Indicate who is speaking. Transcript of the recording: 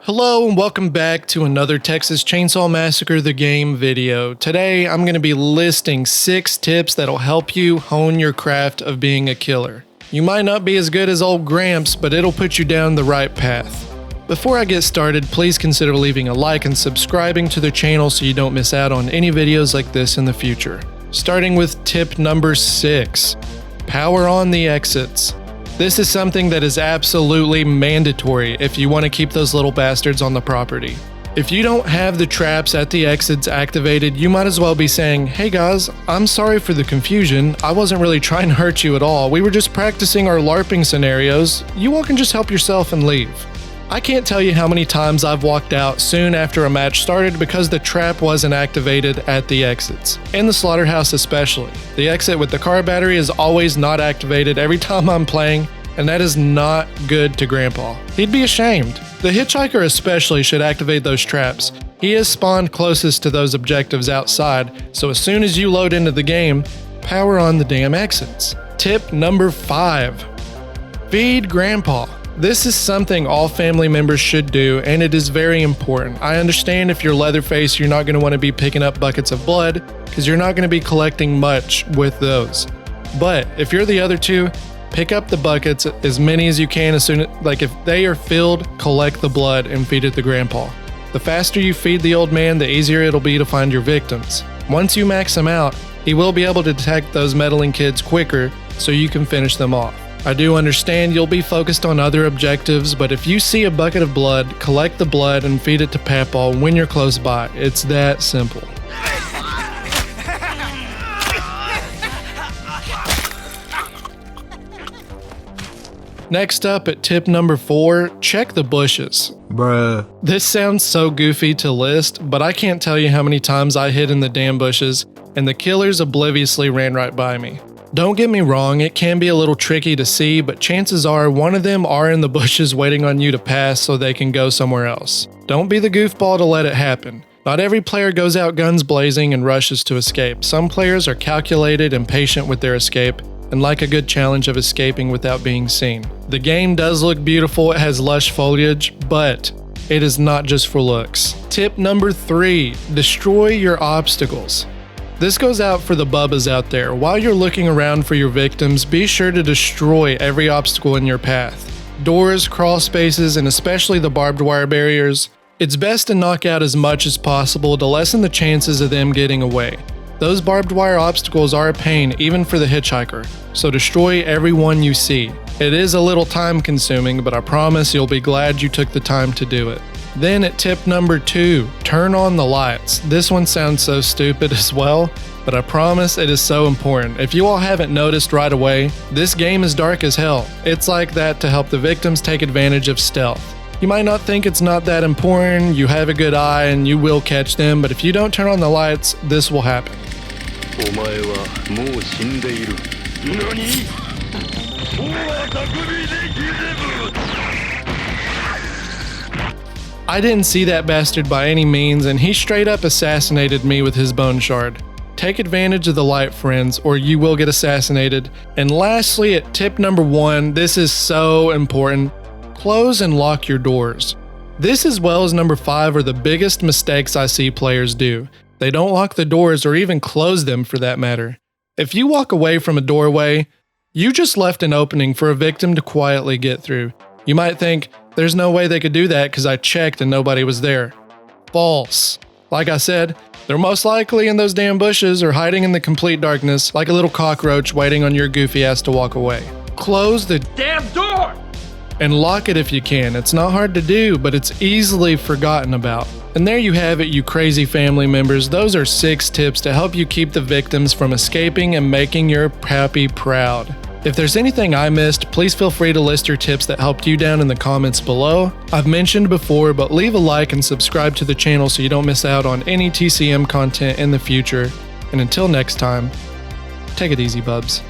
Speaker 1: Hello and welcome back to another Texas Chainsaw Massacre the game video. Today I'm going to be listing 6 tips that'll help you hone your craft of being a killer. You might not be as good as old Gramps, but it'll put you down the right path. Before I get started, please consider leaving a like and subscribing to the channel so you don't miss out on any videos like this in the future. Starting with tip number 6, power on the exits. This is something that is absolutely mandatory if you want to keep those little bastards on the property. If you don't have the traps at the exits activated, you might as well be saying, "Hey guys, I'm sorry for the confusion. I wasn't really trying to hurt you at all. We were just practicing our LARPing scenarios. You all can just help yourself and leave." I can't tell you how many times I've walked out soon after a match started because the trap wasn't activated at the exits. In the slaughterhouse especially. The exit with the car battery is always not activated every time I'm playing, and that is not good to Grandpa. He'd be ashamed. The hitchhiker especially should activate those traps. He is spawned closest to those objectives outside, so as soon as you load into the game, power on the damn exits. Tip number 5. Feed Grandpa. This is something all family members should do, and it is very important. I understand if you're Leatherface, you're not going to want to be picking up buckets of blood, because you're not going to be collecting much with those. But if you're the other two, pick up the buckets, as many as you can as soon as, if they are filled, collect the blood and feed it to Grandpa. The faster you feed the old man, the easier it'll be to find your victims. Once you max him out, he will be able to detect those meddling kids quicker, so you can finish them off. I do understand you'll be focused on other objectives, but if you see a bucket of blood, collect the blood and feed it to Papaw when you're close by. It's that simple. Next up at tip number 4, check the bushes.
Speaker 2: Bruh.
Speaker 1: This sounds so goofy to list, but I can't tell you how many times I hid in the damn bushes and the killers obliviously ran right by me. Don't get me wrong, it can be a little tricky to see, but chances are one of them are in the bushes waiting on you to pass so they can go somewhere else. Don't be the goofball to let it happen. Not every player goes out guns blazing and rushes to escape. Some players are calculated and patient with their escape, and like a good challenge of escaping without being seen. The game does look beautiful, it has lush foliage, but it is not just for looks. Tip number 3, destroy your obstacles. This goes out for the bubbas out there. While you're looking around for your victims, be sure to destroy every obstacle in your path. Doors, crawl spaces, and especially the barbed wire barriers. It's best to knock out as much as possible to lessen the chances of them getting away. Those barbed wire obstacles are a pain even for the hitchhiker, so destroy every one you see. It is a little time consuming, but I promise you'll be glad you took the time to do it. Then at tip number 2, turn on the lights. This one sounds so stupid as well, but I promise it is so important. If you all haven't noticed right away, this game is dark as hell. It's like that to help the victims take advantage of stealth. You might not think it's not that important, you have a good eye and you will catch them, but if you don't turn on the lights, this will happen. I didn't see that bastard by any means, and he straight up assassinated me with his bone shard. Take advantage of the light, friends, or you will get assassinated. And lastly, at tip number 1, this is so important, close and lock your doors. This, as well as number 5, are the biggest mistakes I see players do. They don't lock the doors or even close them for that matter. If you walk away from a doorway, you just left an opening for a victim to quietly get through. You might think, there's no way they could do that because I checked and nobody was there. False. Like I said, they're most likely in those damn bushes or hiding in the complete darkness like a little cockroach waiting on your goofy ass to walk away. Close the damn door! And lock it if you can. It's not hard to do, but it's easily forgotten about. And there you have it, you crazy family members. Those are 6 tips to help you keep the victims from escaping and making your pappy proud. If there's anything I missed, please feel free to list your tips that helped you down in the comments below. I've mentioned before, but leave a like and subscribe to the channel so you don't miss out on any TCM content in the future. And until next time, take it easy, bubs.